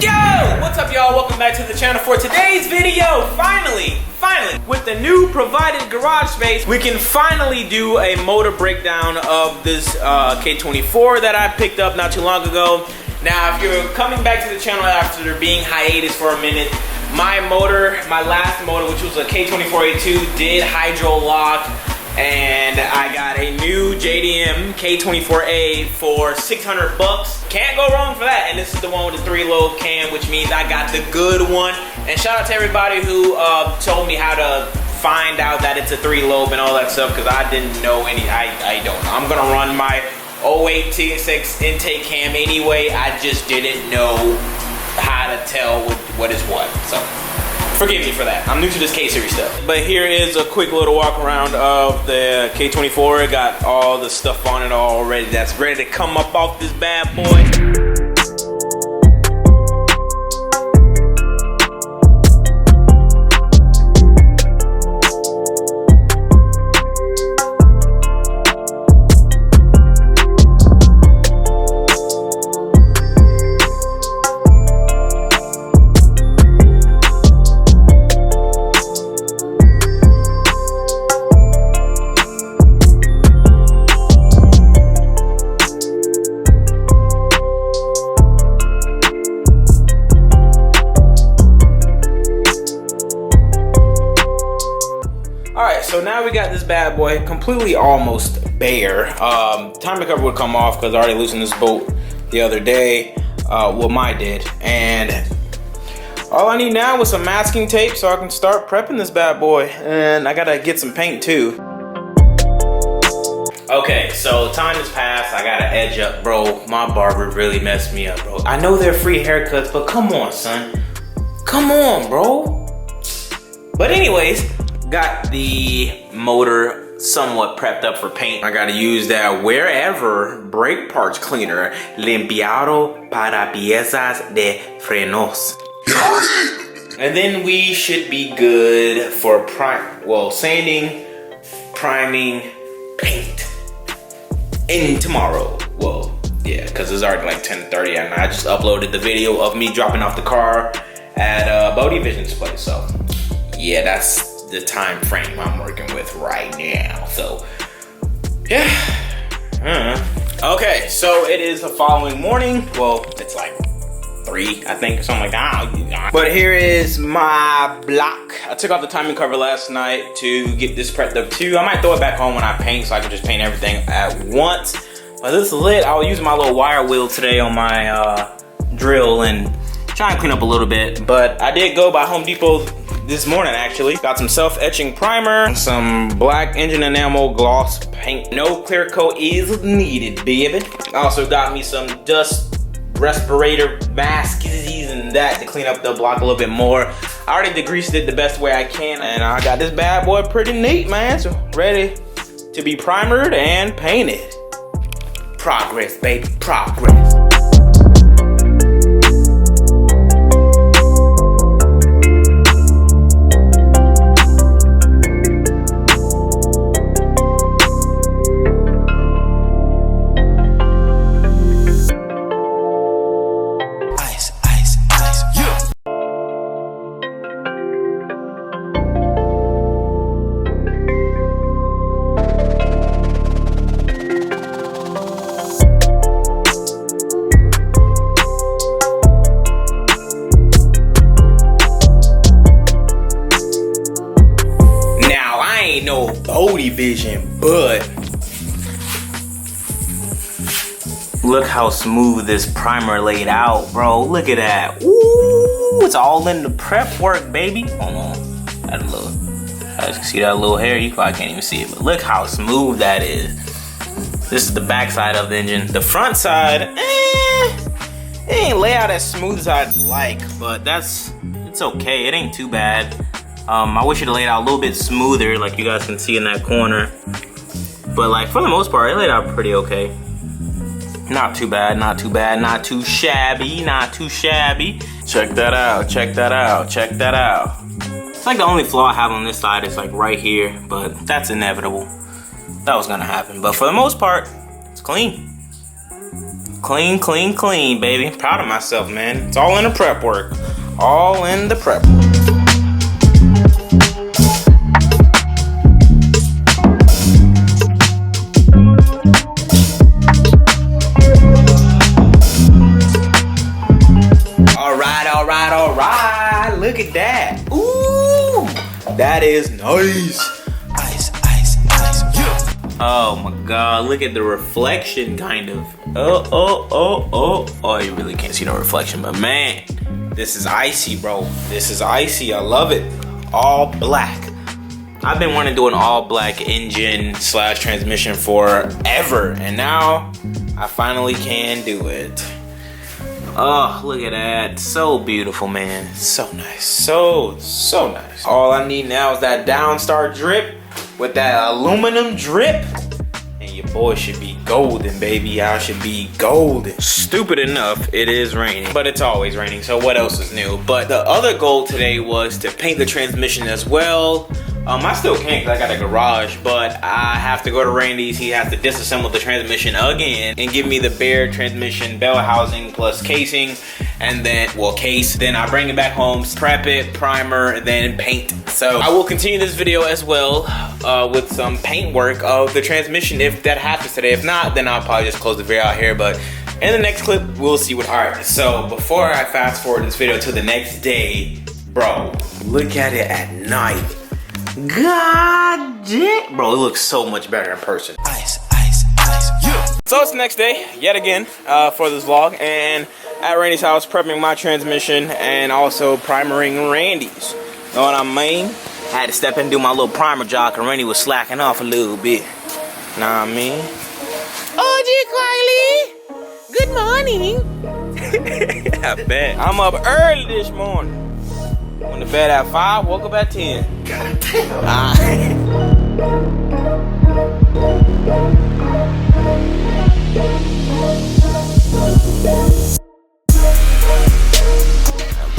Yo! What's up, y'all? Welcome back to the channel. For today's video, finally, with the new provided garage space, we can finally do a motor breakdown of this K24 that I picked up not too long ago. Now, if you're coming back to the channel after there being hiatus for a minute, my last motor, which was a K24A2, did hydro lock, and I got a new Jdm K24A for 600 bucks. Can't go wrong for that. And this is the one with the 3-lobe cam, which means I got the good one. And shout out to everybody who told me how to find out that it's a 3-lobe and all that stuff, because I didn't know any. I don't know. I'm gonna run my 08 TSX intake cam anyway. I just didn't know how to tell what is what. So forgive me for that. I'm new to this K-series stuff. But here is a quick little walk around of the K24. It got all the stuff on it already that's ready to come up off this bad boy. So now we got this bad boy completely almost bare. Timing cover would come off because I already loosened this bolt the other day. Well, mine did. And all I need now is some masking tape so I can start prepping this bad boy. And I gotta get some paint too. Okay, so time has passed. I gotta edge up, bro. My barber really messed me up, bro. I know they're free haircuts, but come on, son. Come on, bro. But anyways, got the motor somewhat prepped up for paint. I gotta use that wherever brake parts cleaner, limpiado para piezas de frenos. And then we should be good for sanding, priming, paint. And tomorrow, well, yeah, because it's already like 10:30 and I just uploaded the video of me dropping off the car at Bodie Vision's place. So yeah, that's the time frame I'm working with right now. So yeah. Okay, so it is the following morning. Well, it's like 3, I think, or something like that. But here is my block. I took off the timing cover last night to get this prepped up too. I might throw it back on when I paint so I can just paint everything at once. But this is lit. I was using my little wire wheel today on my drill and try and clean up a little bit. But I did go by Home Depot this morning, actually. Got some self-etching primer, some black engine enamel gloss paint. No clear coat is needed, baby. I also got me some dust respirator mask and that to clean up the block a little bit more. I already degreased it the best way I can, and I got this bad boy pretty neat, man. So ready to be primered and painted. Progress, baby, progress. No Bodie Vision, but look how smooth this primer laid out, bro. Look at that. Ooh, it's all in the prep work, baby. Hold on, as you can see that little hair, you probably can't even see it, but look how smooth that is. This is the back side of the engine. The front side, it ain't lay out as smooth as I'd like, but it's okay. It ain't too bad. I wish it laid out a little bit smoother, like you guys can see in that corner. But like for the most part, it laid out pretty okay. Not too bad, not too bad, not too shabby, not too shabby. Check that out, check that out, check that out. It's like the only flaw I have on this side is like right here, but that's inevitable. That was gonna happen. But for the most part, it's clean. Clean, clean, clean, baby. Proud of myself, man. It's all in the prep work. All in the prep work. All right. Look at that. Ooh, that is nice. Ice. Oh my God, look at the reflection, kind of. Oh, you really can't see no reflection, but man, this is icy, bro. This is icy. I love it. All black. I've been wanting to do an all black engine / transmission forever, and now I finally can do it. Oh, look at that. So beautiful, man. So nice. So nice. All I need now is that downstar drip with that aluminum drip. And your boy should be golden, baby. I should be golden. Stupid enough, it is raining. But it's always raining, so what else is new? But the other goal today was to paint the transmission as well. I still can't because I got a garage, but I have to go to Randy's. He has to disassemble the transmission again and give me the bare transmission bell housing plus casing, and then, case. Then I bring it back home, prep it, primer, and then paint. So I will continue this video as well with some paint work of the transmission if that happens today. If not, then I'll probably just close the video out here, but in the next clip, we'll see what. All right, so before I fast forward this video to the next day, bro, look at it at night. God damn, bro, it looks so much better in person. Ice, yeah. So it's the next day, yet again, for this vlog, and at Randy's house, prepping my transmission and also primering Randy's. Know what I mean? I had to step in and do my little primer job, and Randy was slacking off a little bit. Know what I mean? Oh, G. Kylie, good morning. I bet. I'm up early this morning. Went to bed at 5, woke up at 10. God damn.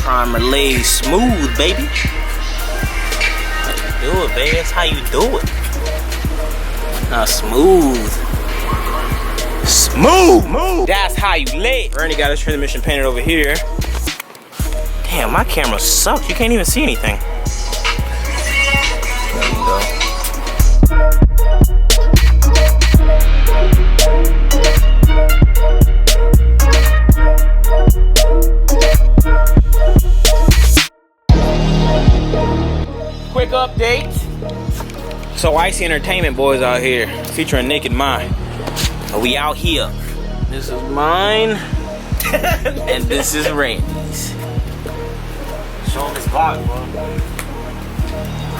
Primer lays smooth, baby. How you do it, baby? That's how you do it. Smooth. Smooth. That's how you lay it. Ernie got his transmission painted over here. Damn, my camera sucks. You can't even see anything. There you go. Quick update. So Icy Entertainment boys out here featuring Naked Mind. We out here. This is mine. And this is Randy's. Show him his vlog, bro.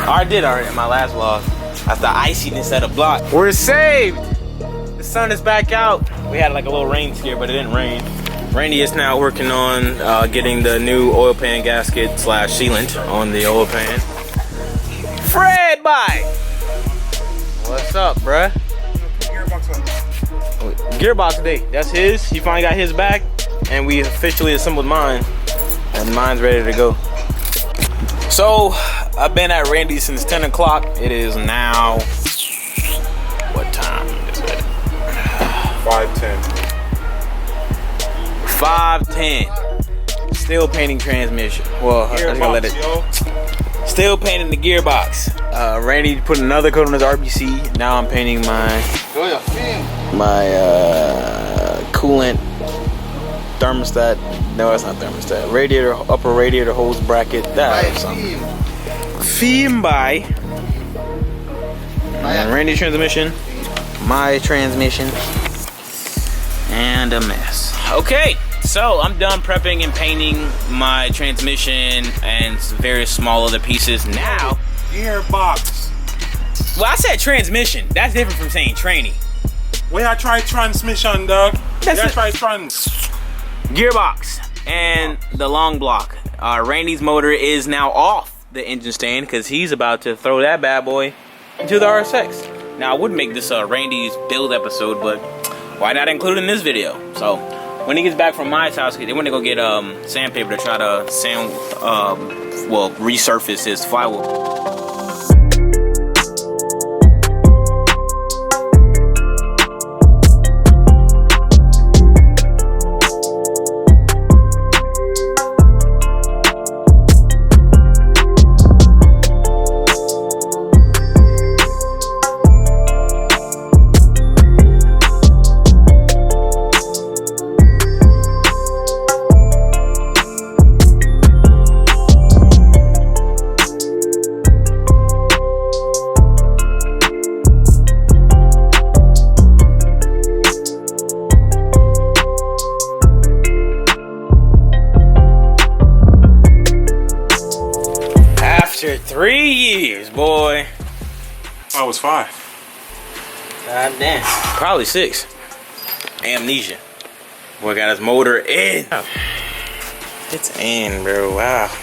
I did already in my last vlog. That's the iciness of the block. We're saved. The sun is back out. We had like a little rain scare, but it didn't rain. Randy is now working on getting the new oil pan gasket / sealant on the oil pan. Fred, bye. What's up, bruh? Gearbox day. That's his. He finally got his back, and we officially assembled mine, and mine's ready to go. So, I've been at Randy's since 10 o'clock. It is now, what time is it? 5:10. 5:10. Still painting transmission. Well, I just gotta let it. Still painting the gearbox. Randy put another coat on his RBC. Now I'm painting my coolant thermostat. No, that's not thermostat. Radiator, upper radiator hose bracket. That is something. Theme by Randy's transmission, my transmission, and a mess. Okay, so I'm done prepping and painting my transmission and various small other pieces. Now, Gearbox. well, I said transmission. That's different from saying tranny. When I try transmission, dog. Gearbox and the long block. Randy's motor is now off the engine stand because he's about to throw that bad boy into the RSX. Now I would make this a Randy's build episode, but why not include in this video? So when he gets back from my house, they want to go get sandpaper to try to resurface his flywheel. After 3 years, boy. I was 5. God damn. Probably 6. Amnesia. Boy got his motor in. It's in, bro. Wow.